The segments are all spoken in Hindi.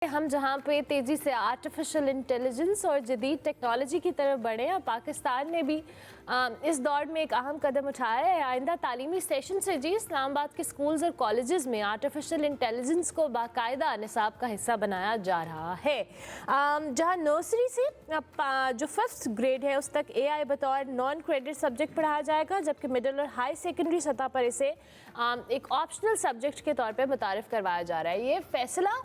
हम जहां पे तेज़ी से आर्टिफिशियल इंटेलिजेंस और जदीद टेक्नोलॉजी की तरफ बढ़े हैं, पाकिस्तान ने भी इस दौर में एक अहम कदम उठाया है। आइंदा तालीमी सेशन से जी इस्लामाबाद के स्कूल्स और कॉलेजेस में आर्टिफिशियल इंटेलिजेंस को बाकायदा निसाब का हिस्सा बनाया जा रहा है। जहां नर्सरी से जो 5th ग्रेड है उस तक AI बतौर नॉन क्रेडिट सब्जेक्ट पढ़ाया जाएगा, जबकि मिडिल और हाई सेकेंडरी सतह पर इसे एक ऑप्शनल सब्जेक्ट के तौर पर मुतारिफ करवाया जा रहा है। ये फैसला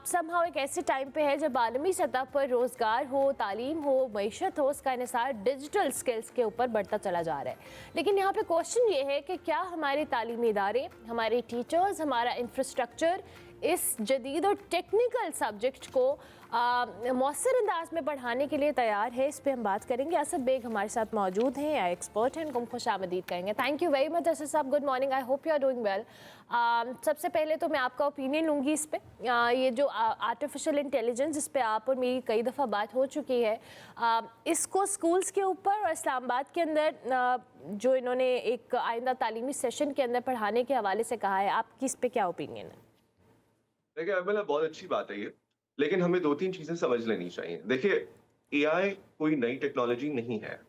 समहाउ एक ऐसे टाइम पे है जब आलमी सतह पर रोज़गार हो, तालीम हो, मईशत हो, उसका इन्हिसार डिजिटल स्किल्स के ऊपर बढ़ता चला जा रहा है। लेकिन यहाँ पे क्वेश्चन ये है कि क्या हमारे तालीमी इदारे, हमारे टीचर्स, हमारा इंफ्रास्ट्रक्चर इस जदीद और टेक्निकल सब्जेक्ट को मौसर अंदाज में पढ़ाने के लिए तैयार है। इस पर हम बात करेंगे। असद बेग हमारे साथ मौजूद हैं, या एक्सपर्ट हैं, उनको खुश आमदीद कहेंगे। Thank you very much Asad sahab, good morning, I hope you are doing well. सबसे पहले तो मैं आपका ओपिनियन लूँगी इस पे। ये जो आर्टिफिशियल इंटेलिजेंस, इस पे आप और मेरी कई दफ़ा बात हो चुकी है। इसको स्कूल्स के ऊपर और इस्लामाबाद के अंदर जो इन्होंने एक आइंदा तालीमी सेशन के अंदर पढ़ाने के हवाले से कहा है, आपकी इस पे क्या ओपिनियन है? देखिए अरमला, बहुत अच्छी बात है ये, लेकिन हमें 2-3 चीज़ें समझ लेनी चाहिए। देखिए, एआई कोई नई टेक्नोलॉजी नहीं है।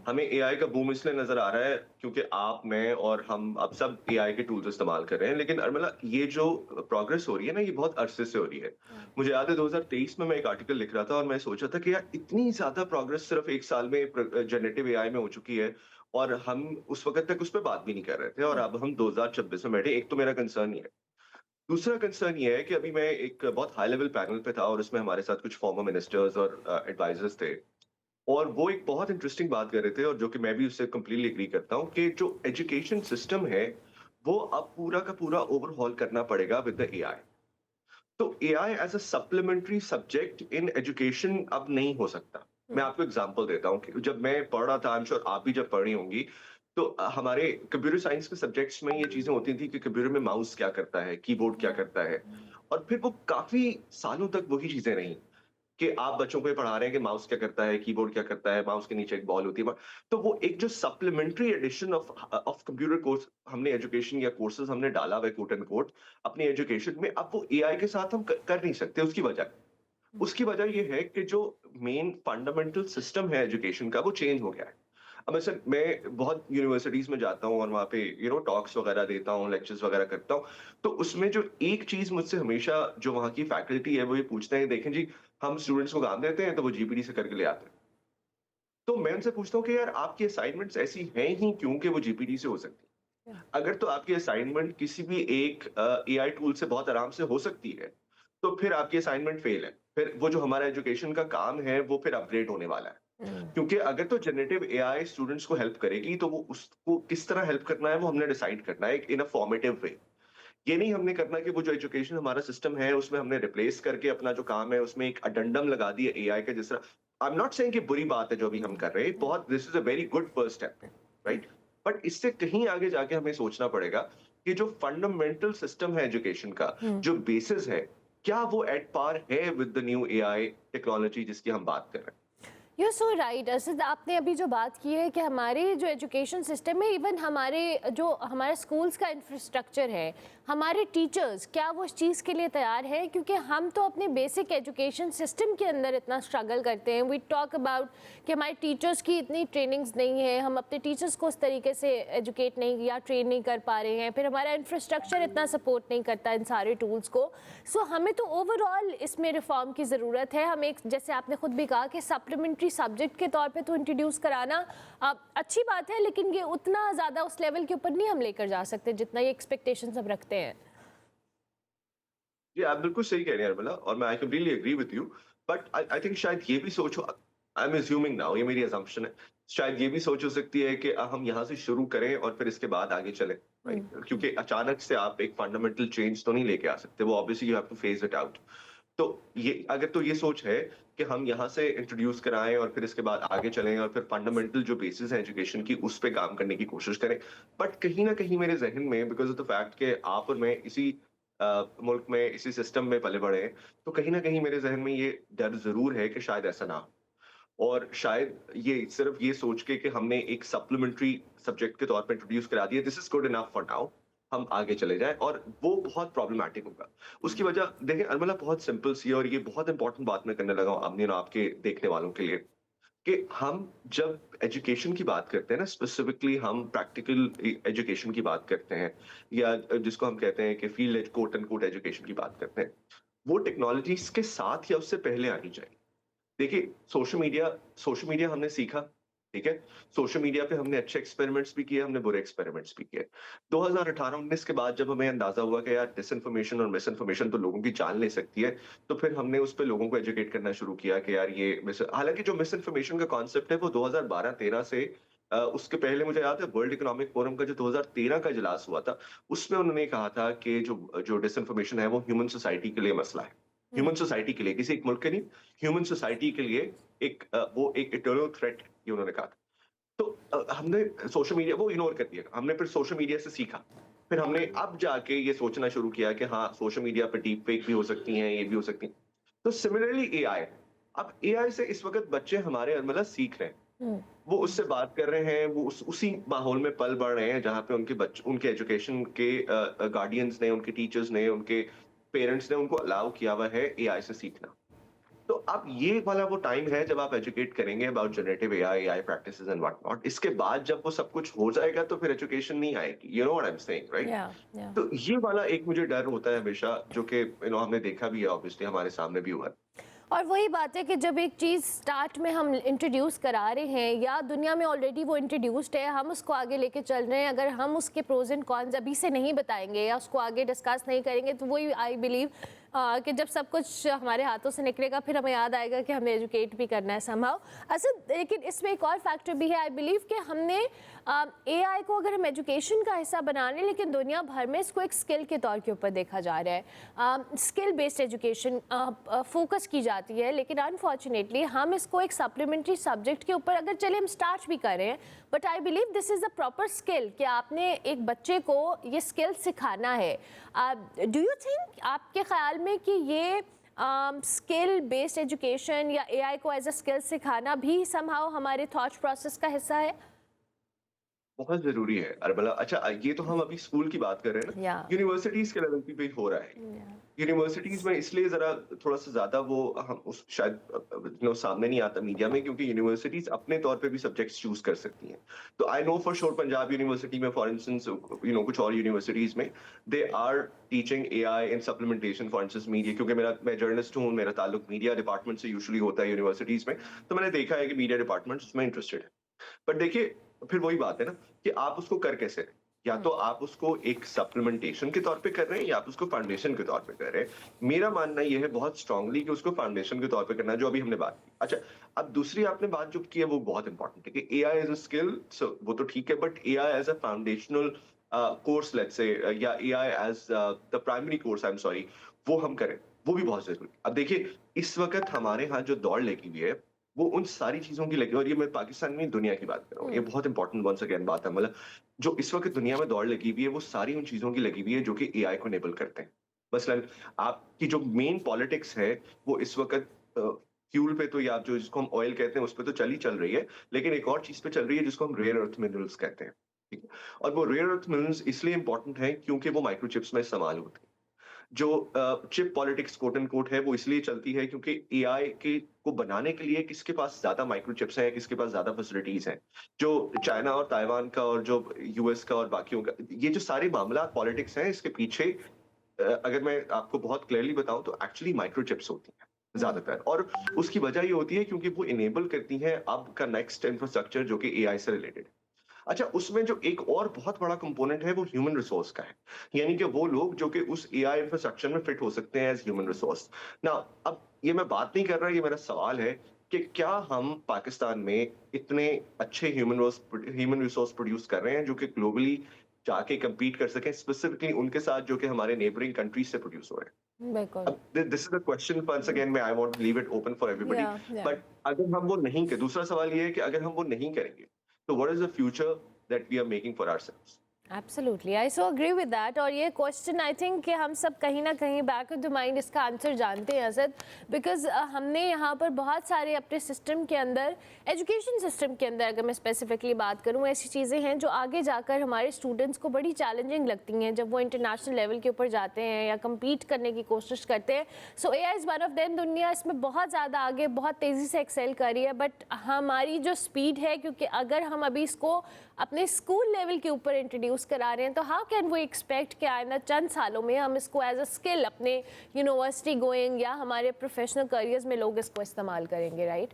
हमें एआई का बूम इसलिए नज़र आ रहा है क्योंकि आप, मैं और हम अब सब एआई के टूल्स इस्तेमाल कर रहे हैं। लेकिन अरमला, ये जो प्रोग्रेस हो रही है ना, ये बहुत अरसे से हो रही है। मुझे याद है 2023 में मैं एक आर्टिकल लिख रहा था और मैं सोच रहा था कि यार इतनी ज़्यादा प्रोग्रेस सिर्फ 1 साल में जनरेटिव एआई में हो चुकी है और हम उस वक़्त तक उस पे बात भी नहीं कर रहे थे और अब हम 2026 में बैठे। एक तो मेरा कंसर्न ये है। दूसरा कंसर्न ये है कि अभी मैं एक बहुत हाई लेवल पैनल पे था और उसमें हमारे साथ कुछ फॉर्मर मिनिस्टर्स और एडवाइजर्स थे और वो एक बहुत इंटरेस्टिंग बात कर रहे थे और जो कि मैं भी उससे कंप्लीटली एग्री करता हूँ कि जो एजुकेशन सिस्टम है वो अब पूरा का पूरा ओवरहॉल करना पड़ेगा विद द एआई। तो AI as a supplementary subject in education अब नहीं हो सकता। मैं आपको एग्जांपल देता हूँ कि जब मैं पढ़ रहा था, आई एम श्योर आप भी जब पढ़ रही होंगी, तो हमारे कंप्यूटर साइंस के सब्जेक्ट्स में ये चीजें होती थी कि कंप्यूटर में माउस क्या करता है, कीबोर्ड क्या करता है, और फिर वो काफी सालों तक वही चीजें रहीं कि आप बच्चों को ये पढ़ा रहे हैं कि माउस क्या करता है, कीबोर्ड क्या करता है, माउस के नीचे एक बॉल होती है। तो वो एक जो supplementary edition of of computer course हमने एजुकेशन या कोर्सेज हमने डाला हुआ है कोट एंड कोट अपनी एजुकेशन में, अब वो एआई के साथ हम कर नहीं सकते। उसकी वजह ये है कि जो मेन फंडामेंटल सिस्टम है एजुकेशन का वो चेंज हो गया है। अब ऐसे मैं बहुत यूनिवर्सिटीज में जाता हूँ और वहाँ पे टॉक्स वगैरह देता हूँ, लेक्चर्स वगैरह करता हूँ। तो उसमें जो एक चीज मुझसे हमेशा जो वहाँ की फैकल्टी है वो ये पूछते हैं, देखें जी, हम स्टूडेंट्स को काम देते हैं तो वो जीपीटी से करके ले आते हैं। तो मैं उनसे पूछता हूँ कि यार आपकी असाइनमेंट्स ऐसी हैं ही क्यों कि वो जीपीटी से हो सकती है? अगर तो आपकी असाइनमेंट किसी भी एक एआई टूल से बहुत आराम से हो सकती है, तो फिर आपकी असाइनमेंट फेल है। फिर वो जो हमारा एजुकेशन का काम है वो फिर अपग्रेड होने वाला है। क्योंकि अगर तो जनरेटिव एआई स्टूडेंट्स को हेल्प करेगी तो वो उसको किस तरह हेल्प करना है वो हमने डिसाइड करना है इन अ फॉर्मेटिव वे। ये नहीं हमने करना कि वो जो एजुकेशन हमारा सिस्टम है उसमें हमने रिप्लेस करके अपना जो काम है उसमें एक अडंडम लगा दिया एआई का, जिस तरह आई एम नॉट सेइंग कि बुरी बात है जो अभी हम कर रहे हैं, बहुत this is a very good first step, right? But इससे कहीं आगे जाके हमें सोचना पड़ेगा कि जो फंडामेंटल सिस्टम है एजुकेशन का, जो बेसिस है, क्या वो एट पार है with the new AI technology जिसकी हम बात कर रहे हैं? यू सो राइट असद, आपने अभी जो बात की है कि हमारे जो एजुकेशन सिस्टम है, इवन हमारे स्कूल्स का इंफ्रास्ट्रक्चर है, हमारे टीचर्स, क्या वो इस चीज़ के लिए तैयार हैं? क्योंकि हम तो अपने बेसिक एजुकेशन सिस्टम के अंदर इतना स्ट्रगल करते हैं। वी टॉक अबाउट कि हमारे टीचर्स की इतनी ट्रेनिंग्स नहीं है, हम अपने टीचर्स को उस तरीके से एजुकेट नहीं या ट्रेन नहीं कर पा रहे हैं, फिर हमारा इंफ्रास्ट्रक्चर इतना सपोर्ट नहीं करता इन सारे टूल्स को। सो हमें तो ओवरऑल इसमें रिफॉर्म की ज़रूरत है। हम एक, जैसे आपने खुद भी कहा कि सप्लीमेंट्री सब्जेक्ट के तौर पे तो इंट्रोड्यूस कराना अच्छी बात है, लेकिन ये उतना ज़्यादा उस लेवल के ऊपर नहीं हम लेकर जा सकते जितना ये एक्सपेक्टेशंस हम रखते हैं। जी, आप बिल्कुल सही कह रहे हैं अरमला, और मैं I completely agree with you. But I I think शायद ये भी सोच हो, आई एम अज्यूमिंग नाउ, ये मेरी असम्पशन है, शायद ये भी सोच हो सकती है कि हम यहाँ से शुरू करें और फिर इसके बाद आगे चलें, राइट? क्योंकि अचानक से आप एक फंडामेंटल चेंज तो नहीं लेके आ सकते, वो obviously you have two phase it out. तो ये अगर तो ये सोच है कि हम यहाँ से इंट्रोड्यूस कराएं और फिर इसके बाद आगे चलें और फिर फंडामेंटल जो बेसिस है एजुकेशन की उस पे काम करने की कोशिश करें। बट कहीं ना कहीं मेरे जहन में, बिकॉज ऑफ द फैक्ट कि आप और मैं इसी मुल्क में इसी सिस्टम में पले बड़े हैं, तो कहीं ना कहीं मेरे जहन में ये डर जरूर है कि शायद ऐसा ना हो। और शायद ये सिर्फ ये सोच के कि हमने एक सप्लीमेंट्री सब्जेक्ट के तौर पे इंट्रोड्यूस करा दिया, this is good enough for now. हम आगे चले जाएं, और वो बहुत प्रॉब्लमैटिक होगा। उसकी वजह देखिए अनमोला, बहुत सिंपल सी, और ये बहुत इंपॉर्टेंट बात मैं करने लगा हूँ आमने और आपके देखने वालों के लिए, कि हम जब एजुकेशन की बात करते हैं ना, स्पेसिफिकली हम प्रैक्टिकल एजुकेशन की बात करते हैं, या जिसको हम कहते हैं कि field quote and quote education की बात करते हैं, वो टेक्नोलॉजीज के साथ या उससे पहले आनी चाहिए। देखिए, सोशल मीडिया हमने सीखा, ठीक है? सोशल मीडिया पे हमने अच्छे एक्सपेरिमेंट्स भी किए, हमने बुरे एक्सपेरिमेंट्स भी किए। 2018-19 के बाद जब हमें अंदाजा हुआ कि यार डिसइन्फॉर्मेशन और मिसइन्फॉर्मेशन तो लोगों की जान ले सकती है, तो फिर हमने उस पे लोगों को एजुकेट करना शुरू किया कि यार ये मिस हालाँकि जो मिसइन्फॉर्मेशन का कॉन्सेप्ट है वो 2012-13 से उसके पहले मुझे याद है वर्ल्ड इकोनॉमिक फोरम का जो 2013 का इजलास हुआ था, उसमें उन्होंने कहा था कि जो जो डिसइन्फॉर्मेशन है वो ह्यूमन सोसाइटी के लिए मसला है। ह्यूमन सोसाइटी के लिए, किसी एक मुल्क के नहीं, ह्यूमन सोसाइटी के लिए वो एक इटर्नल थ्रेट, ये उन्होंने कहा था। तो हमने सोशल मीडिया वो इग्नोर कर दिया। हमने फिर सोशल मीडिया से सीखा। फिर हमने अब जाके ये सोचना शुरू किया कि हाँ, सोशल मीडिया पे डीप फेक भी हो सकती हैं, ये भी हो सकती हैं। तो सिमिलरली एआई, अब एआई से इस वक़्त बच्चे हमारे मतलब सीख रहे हैं। हम्म, वो उससे बात कर रहे हैं, वो उसी माहौल में पल बढ़ रहे हैं जहाँ पे उनके एजुकेशन के गार्डियंस ने, उनके टीचर्स ने, उनके पेरेंट्स ने उनको अलाउ किया हुआ है एआई से सीखना। तो अब ये वाला वो टाइम है जब आप एजुकेट करेंगे about generative AI, AI practices and what not. इसके बाद जब वो सब कुछ हो जाएगा तो फिर एजुकेशन नहीं आएगी। You know what I am saying, right? या या तो ये वाला एक मुझे डर होता है हमेशा, जो कि हमने देखा भी है, ऑब्वियसली हमारे सामने भी हुआ है। और वही बात है कि जब एक चीज़ स्टार्ट में हम इंट्रोड्यूस करा रहे हैं या दुनिया में ऑलरेडी वो इंट्रोड्यूस्ड है, हम उसको आगे लेके चल रहे हैं, अगर हम उसके प्रोज एंड कॉन्स अभी से नहीं बताएंगे या उसको आगे डिस्कस नहीं करेंगे, तो वही आई बिलीव कि जब सब कुछ हमारे हाथों से निकलेगा फिर हमें याद आएगा कि हमें एजुकेट भी करना है समहाउ। अच्छा, लेकिन इसमें एक और फैक्टर भी है आई बिलीव कि हमने एआई को अगर हम एजुकेशन का हिस्सा बना लें, लेकिन दुनिया भर में इसको एक स्किल के तौर के ऊपर देखा जा रहा है। स्किल बेस्ड एजुकेशन फोकस की जाती है, लेकिन अनफॉर्चुनेटली हम इसको एक सप्लीमेंट्री सब्जेक्ट के ऊपर अगर चले हम स्टार्ट भी करें, but I believe this is a proper skill कि आपने एक बच्चे को ये स्किल सिखाना है। डू यू थिंक, आपके ख्याल में, कि ये स्किल बेस्ड एजुकेशन या एआई को एज अ स्किल सिखाना भी समहाउ हमारे थॉट प्रोसेस का हिस्सा है? बहुत ज़रूरी है अरबला। अच्छा, ये तो हम अभी स्कूल की बात कर रहे हैं ना, या यूनिवर्सिटीज़ के लेवल पे भी हो रहा है। यूनिवर्सिटीज़ में इसलिए ज़रा थोड़ा-सा ज़्यादा वो हम उस शायद सामने नहीं आता मीडिया में, क्योंकि यूनिवर्सिटीज़ अपने तौर पे भी सब्जेक्ट्स चूज़ कर सकती हैं। तो I know for sure Punjab university में फॉर इंस्टेंस, कुछ और यूनिवर्सिटीज़ में they are teaching AI in supplementation for instance media, क्योंकि मैं जर्नलिस्ट हूँ, मेरा ताल्लुक मीडिया डिपार्टमेंट से यूजुअली होता है यूनिवर्सिटीज़ में। तो मैंने देखा है कि मीडिया डिपार्टमेंट्स उसमें इंटरेस्टेड है। बट देखिए, फिर वही बात है ना कि आप उसको कर कैसे रहे हैं? या तो आप उसको एक सप्लीमेंटेशन के तौर पे कर रहे हैं, या आप उसको फाउंडेशन के तौर पे कर रहे हैं। मेरा मानना ये है बहुत स्ट्रांगली कि उसको फाउंडेशन के तौर पे करना है, जो अभी हमने बात की। अच्छा, अब दूसरी आपने बात जो की है वो बहुत इंपॉर्टेंट है कि AI as a skill, so वो तो ठीक है, but AI as a foundational course let's say, या AI as the primary course, I am sorry, वो हम करें, वो भी बहुत जरूरी है। अब देखिए, इस वक्त हमारे यहाँ जो दौड़ लगी हुई है वो उन सारी चीजों की लगी, और ये मैं पाकिस्तान में दुनिया की बात कर रहा हूँ, ये बहुत इंपॉर्टेंट वंस अगेन बात है, मतलब जो इस वक्त दुनिया में दौड़ लगी हुई है वो सारी उन चीजों की लगी हुई है जो कि एआई को इनेबल करते हैं। मसलन आपकी जो मेन पॉलिटिक्स है वो इस वक्त फ्यूल पे, तो या जो जिसको हम ऑयल कहते हैं उस पे तो चल रही है, लेकिन एक और चीज पे चल रही है जिसको हम रेयर अर्थ मिनरल्स कहते हैं, ठीक है? और वो रेयर अर्थ मिनरल्स इसलिए इंपॉर्टेंट है क्योंकि वो माइक्रोचिप्स में इस्तेमाल होते हैं। जो chip politics quote and quote है वो इसलिए चलती है क्योंकि एआई के को बनाने के लिए किसके पास ज्यादा माइक्रोचिप्स हैं, किसके पास ज्यादा फैसिलिटीज हैं। जो चाइना और ताइवान का और जो यूएस का और बाकियों का, ये जो सारे मामला पॉलिटिक्स हैं, इसके पीछे अगर मैं आपको बहुत क्लियरली बताऊं तो एक्चुअली माइक्रोचिप्स होती हैं ज्यादातर, और उसकी वजह ये होती है क्योंकि वो इनेबल करती हैं अब का नेक्स्ट इंफ्रास्ट्रक्चर जो कि एआई से रिलेटेड है। अच्छा, उसमें जो एक और बहुत बड़ा कंपोनेंट है वो ह्यूमन रिसोर्स का है, यानी कि वो लोग जो कि उस एआई इंफ्रास्ट्रक्चर में फिट हो सकते हैं एज ह्यूमन रिसोर्स ना। अब ये मैं बात नहीं कर रहा, ये मेरा सवाल है कि क्या हम पाकिस्तान में इतने अच्छे ह्यूमन रिसोर्स प्रोड्यूस कर रहे हैं जो कि ग्लोबली जाके compete कर सकें, स्पेसिफिकली उनके साथ जो कि हमारे नेबरिंग कंट्रीज से प्रोड्यूस हो रहे हैं। बिल्कुल। अब this is the question once again, मैं I want to leave it open for everybody. या बट अगर हम वो नहीं कर, दूसरा सवाल ये है कि अगर हम वो नहीं करेंगे तो what is the future that we are making for ourselves? Absolutely, I so agree with that. और ये क्वेश्चन आई थिंक कि हम सब कहीं ना कहीं बैक ऑफ द माइंड इसका आंसर जानते हैं असद, बिकॉज हमने यहाँ पर बहुत सारे अपने सिस्टम के अंदर, एजुकेशन सिस्टम के अंदर अगर मैं स्पेसिफिकली बात करूँ, ऐसी चीज़ें हैं जो आगे जाकर हमारे स्टूडेंट्स को बड़ी चैलेंजिंग लगती हैं जब वो इंटरनेशनल लेवल के ऊपर जाते हैं या कम्पीट करने की कोशिश करते हैं। सो AI is one of them. दुनिया इसमें बहुत ज़्यादा आगे, बहुत तेज़ी से एक्सेल कर रही है, बट हमारी जो स्पीड है, क्योंकि अगर हम अभी इसको अपने स्कूल लेवल के ऊपर इंट्रोड्यूस करा रहे हैं तो हाउ कैन वी एक्सपेक्ट कि आइंदा चंद सालों में हम इसको एज अ स्किल अपने यूनिवर्सिटी गोइंग या हमारे प्रोफेशनल करियर्स में लोग इसको इस्तेमाल करेंगे, राइट?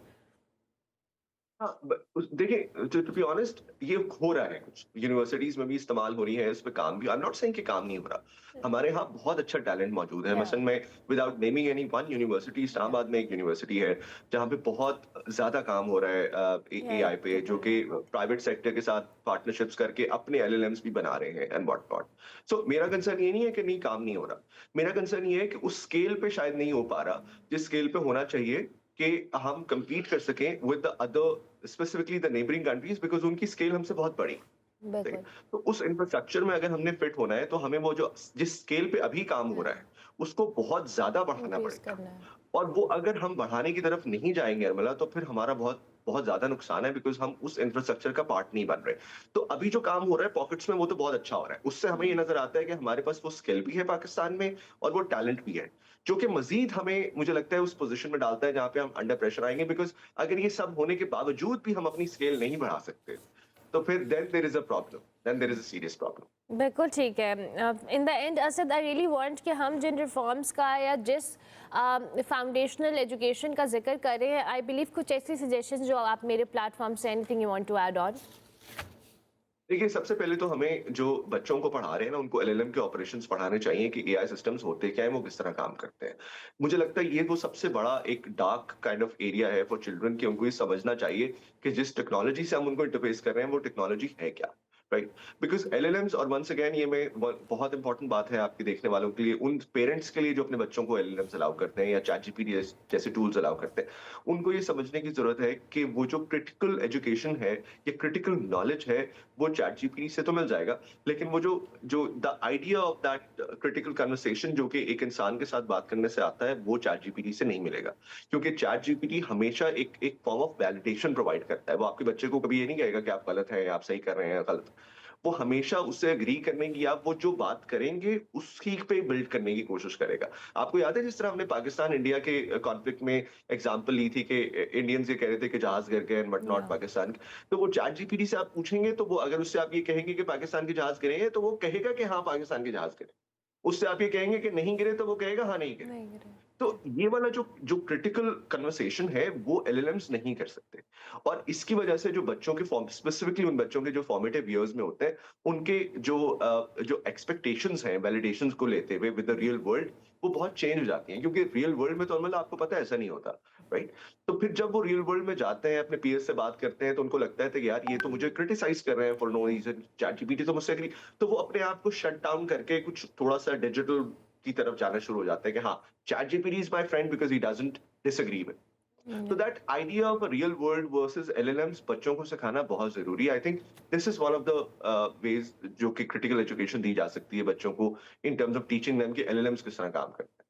हाँ, देखिए, टू बी ऑनेस्ट, ये हो रहा है, कुछ यूनिवर्सिटीज में भी इस्तेमाल हो रही है, इस पे काम भी, आई एम नॉट सेइंग कि काम नहीं हो रहा। हमारे यहाँ बहुत अच्छा टैलेंट मौजूद है। Yeah. मसलन मैं without naming any one university, Islamabad में एक यूनिवर्सिटी है जहाँ पे बहुत ज्यादा काम हो रहा है एआई पे, जो कि प्राइवेट सेक्टर के साथ पार्टनरशिप्स करके अपने एलएलएम्स भी बना रहे हैं एंड व्हाट नॉट। सो मेरा कंसर्न ये नहीं है कि नहीं, काम नहीं हो रहा। मेरा कंसर्न ये है कि उस स्केल पे शायद नहीं हो पा रहा जिस स्केल पे होना चाहिए कि हम compete कर सकें with the other, specifically the neighboring countries, because उनकी स्केल हमसे बहुत बड़ी। बिल्कुल। तो उस इंफ्रास्ट्रक्चर में अगर हमने फिट होना है तो हमें वो जो जिस स्केल पे अभी काम हो रहा है उसको बहुत ज्यादा बढ़ाना इंक्रीज पड़ेगा। करना है। और वो अगर हम बढ़ाने की तरफ नहीं जाएंगे अरमला, तो फिर हमारा बहुत बहुत ज्यादा नुकसान है, बिकॉज हम उस इंफ्रास्ट्रक्चर का पार्ट नहीं बन रहे। तो अभी जो काम हो रहा है पॉकेट्स में, वो तो बहुत अच्छा हो रहा है। उससे हमें ये नजर आता है कि हमारे पास वो स्किल भी है पाकिस्तान में और वो टैलेंट भी है, जो कि मजीद हमें, मुझे लगता है, उस पोजीशन में डालता है जहां पे हम अंडर प्रेशर आएंगे। बिकॉज अगर ये सब होने के बावजूद भी हम अपनी स्केल नहीं बढ़ा सकते तो फिर then there is a problem, then there is a serious problem. बिल्कुल ठीक है। In the end Asad, I really want कि हम जिन रिफॉर्म्स का या जिस फाउंडेशनल एजुकेशन का जिक्र कर रहे हैं, आई बिलीव कुछ ऐसी सजेशंस जो आप मेरे प्लेटफॉर्म से, anything you want to add on? देखिए, सबसे पहले तो हमें जो बच्चों को पढ़ा रहे हैं ना, उनको एलएलएम के ऑपरेशंस पढ़ाने चाहिए कि एआई सिस्टम्स होते क्या है, वो किस तरह काम करते हैं। मुझे लगता है ये वो सबसे बड़ा एक डार्क काइंड ऑफ एरिया है फॉर चिल्ड्रन, कि उनको ये समझना चाहिए कि जिस टेक्नोलॉजी से हम उनको इंटरफेस कर रहे हैं वो टेक्नोलॉजी है क्या, राइट? बिकॉज एलएलएम्स, और वंस अगेन ये मैं बहुत इंपॉर्टेंट बात है आपके देखने वालों के लिए, उन पेरेंट्स के लिए जो अपने बच्चों को एलएलएम्स अलाउ करते हैं या चैट जीपीटी जैसे टूल्स अलाउ करते हैं, उनको ये समझने की जरूरत है कि वो जो क्रिटिकल एजुकेशन है या क्रिटिकल नॉलेज है, वो चैट जीपीटी से तो मिल जाएगा, लेकिन वो जो जो the idea of that critical conversation जो कि एक इंसान के साथ बात करने से आता है, वो चैट जीपीटी से नहीं मिलेगा। क्योंकि चैट जीपीटी हमेशा एक एक फॉर्म ऑफ वैलिडेशन प्रोवाइड करता है। वो आपके बच्चे को कभी ये नहीं कहेगा कि आप गलत हैं, आप सही कर रहे हैं, गलत। वो हमेशा उससे एग्री करने की, आप वो जो बात करेंगे उसी पे बिल्ड करने की कोशिश करेगा। आपको याद है जिस तरह हमने पाकिस्तान इंडिया के कॉन्फ्लिक्ट में एग्जांपल ली थी कि इंडियंस ये कह रहे थे कि जहाज गिर गए बट नॉट पाकिस्तान के, तो वो चैट जीपीटी से आप पूछेंगे तो वो, अगर उससे आप ये कहेंगे कि पाकिस्तान के जहाज गिरे हैं, तो वो कहेगा कि हाँ पाकिस्तान के जहाज गिरे। उससे आप ये कहेंगे कि नहीं गिरे, तो वो कहेगा हाँ नहीं गिरे। नहीं गिरे। तो ये वाला जो जो क्रिटिकल कन्वर्सेशन है वो एलएलएम्स नहीं कर सकते। और इसकी वजह से जो बच्चों के फॉर्म, स्पेसिफिकली उन बच्चों के जो फॉर्मेटिव ईयर्स में होते हैं, उनके जो एक्सपेक्टेशंस हैं वैलिडेशंस को लेते हुए विद द रियल वर्ल्ड, वो बहुत चेंज हो जाती हैं। क्योंकि रियल वर्ल्ड में तो मतलब आपको पता है ऐसा नहीं होता, राइट? तो फिर जब वो रियल वर्ल्ड में जाते हैं, अपने पीयर्स से बात करते हैं, तो उनको लगता है कि यार ये तो मुझे क्रिटिसाइज कर रहे हैं for no reason, ChatGPT तो मुझसे एग्री। तो वो अपने आप को शट डाउन करके कुछ थोड़ा सा डिजिटल की तरफ जाना शुरू हो जाते हैं कि हाँ, ChatGPT is my friend because he doesn't disagree with. So that idea of a real world versus LLMs बच्चों को सिखाना बहुत जरूरी है। I think this is one of the ways जो कि critical education दी जा सकती है बच्चों को in terms of teaching them कि LLMs किस तरह काम करते हैं।